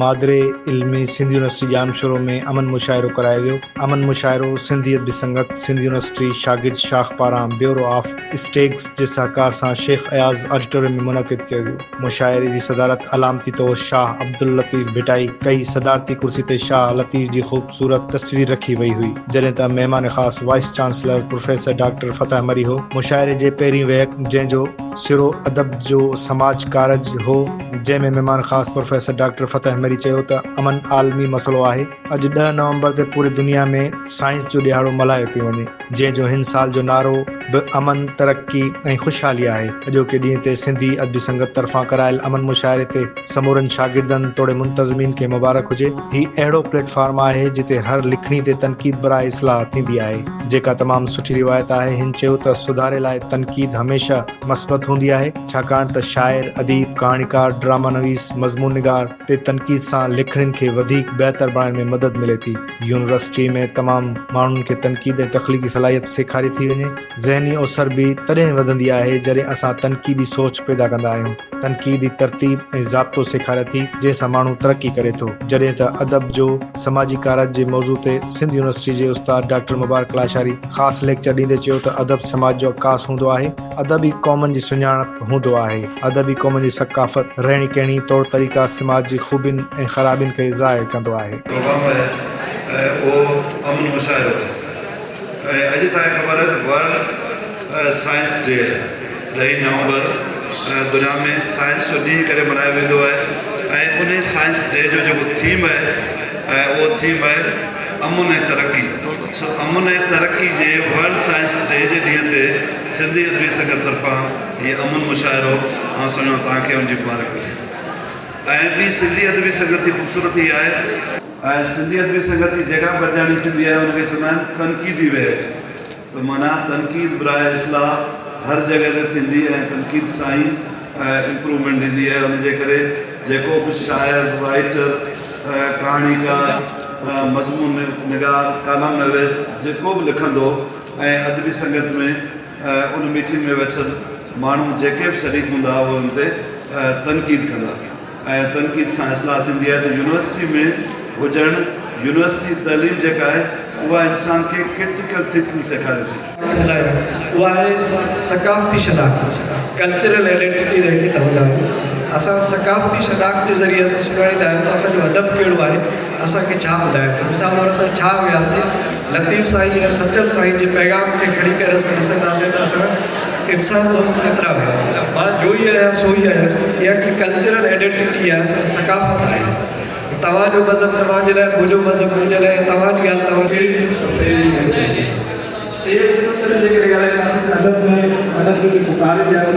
मादरे इल्मी Sindh university Jamshoro में अमन मुशाइरो करायो वियो। अमन मुशाइरो सिंधी अदबी संगत सिंध यूनिवर्सिटी शागिर्द शाख पारां ब्यूरो ऑफ स्टेग्स जे सहकार सां शेख अयाज़ ऑडिटोरियम में मुनक़िद कयो वियो। मुशाइरे जी सदारत अलामती तौर शाह अब्दुल लतीफ़ भिटाई कई। सदारती कुर्सी ते शाह लतीफ़ जी ख़ूबसूरत तस्वीर रखी वई हुई, जॾहिं त महिमान ख़ास वाइस चांसलर प्रोफेसर डॉक्टर फतह मरी हो। मुशाइरे जे पहिरीं वहक जंहिंजो सिरो अदब जो समाज कारज हो, जंहिंमें महिमान ख़ास प्रोफेसर डॉक्टर फतह मरी चयो त अमन आलमी मसलो आहे। अॼु 10 नवंबर ते पूरी दुनिया में साइंस जो ॾियारो मल्हायो पियो वञे, जंहिंजो हिन साल जो नारो बि अमन, तरक्की ऐं ख़ुशहाली आहे। अॼोके ॾींहं ते सिंधी अदबी संगत तरफ़ां करायल अमन मुशाइरे ते समूरनि शागिर्दनि तोड़े मुंतज़मीन खे मुबारक हुजे। ही अहिड़ो प्लेटफॉर्म आहे जिते हर लिखणी ते तनक़ीद बराए इस्लाह थींदी आहे, जेका तमामु सुठी रिवायत आहे। हिन चयो त सुधारे लाइ तनक़ीद हमेशा मस्बत हूंदी आहे, छाकाणि त शाइर, अदीब, कहाणीकार, ड्रामा नवीस, मज़मून निगार ते तनक़ीद सां लिखणियुनि खे वधीक बहितर बणाइण में मदद मिले थी। यूनिवर्सिटी में तमामु माण्हुनि खे तनक़ीद ऐं तख़लीक़ी सलाहियत सेखारी थी वञे। ज़हनी ओसर बि तॾहिं वधंदी आहे जॾहिं असां तनक़ीदी सोच पैदा कंदा आहियूं। तनक़ीदी तरतीब ऐं ज़ाब्तो सेखारे थी, जंहिंसां माण्हू तरक़ी करे थो। जॾहिं त अदब जो समाजी कारज जे मौज़ू ते सिंध यूनिवर्सिटी जे उस्ताद डॉक्टर मुबारक लाशारी ख़ासि लेक्चर ॾींदे चयो त अदब समाज जो अक्कास हूंदो आहे। अदब ई क़ौमनि जी सुञाणप हूंदो आहे। अदब ई क़ौमनि जी सक़ाफ़त, रहणी कहणी, तौर तरीक़ा समाज जी ख़ूबियुनि ऐं ख़राबियुनि खे ज़ाहिर कंदो आहे। अॼु तव्हांखे ख़बर आहे त वर्ल्ड साइंस डे 2 नवंबर दुनिया में साइंस जो ॾींहुं करे मल्हायो वेंदो आहे। ऐं उन साइंस डे जो जेको थीम आहे उहो थीम आहे अमन ऐं तरक़ी। सो अमन ऐं तरक़ी जे वर्ल्ड साइंस डे जे ॾींहं ते सिंधी अदबी संगत तरफ़ां हीअ अमन मुशाइरो ऐं सम्झो तव्हांखे उनजी मुबारक हुजे। ऐं ॿी सिंधी अदबी संगत जी ख़ूबसूरती आहे, ऐं सिंधी अदबी संगत जी जेका बजाणी थींदी आहे उनखे चवंदा आहिनि तनक़ीदी वहक। त माना तनक़ीद बराए इस्लाह हर जॻह ते थींदी ऐं तनक़ीद सां ई इम्प्रूवमेंट ईंदी आहे। उनजे करे जेको बि शाइर, राइटर, कहाणीकार, मज़मून निगार, कालम नवीस जेको बि लिखंदो ऐं अदबी संगत में उन मीटिंग में वेठल माण्हू जेके बि शरीक हूंदा उहे उन ते तनक़ीद कंदा ऐं तनक़ीद सां इस्लाह थींदी आहे। त यूनिवर्सिटी में हुजणु, यूनिवर्सिटी तइलीम जेका आहे उहा इंसान खे क्रिटिकल थिंकिंग सेखारे थी। उहा आहे सकाफ़ती शनाख़्त, कल्चरल आइडेंटिटी जंहिंखे चवंदा आहियूं। असां सकाफ़ती शनाख़्त जे ज़रिए असां सुञाणींदा आहियूं त असांजो अदब कहिड़ो आहे, असांखे छा ॿुधाए थो। मिसाल तौर असां छा वियासीं, लतीफ़ साईं या सचल साईं जे पैगाम खे खणी करे असां ॾिसंदासीं त असां इंसान दोस्त केतिरा वियासीं। मां जो ई आहियां सो ई आहियां। इहा हिकु कल्चरल आइडेंटिटी आहे, असांजी सकाफ़त आहे। तव्हांजो मज़हब तव्हांजे लाइ, मुंहिंजो मज़हब मुंहिंजे लाइ, तव्हांजी ॻाल्हि तव्हां कहिड़ी जेके ॻाल्हाईंदासीं अदब में, अदब जो जेको कार्य आहे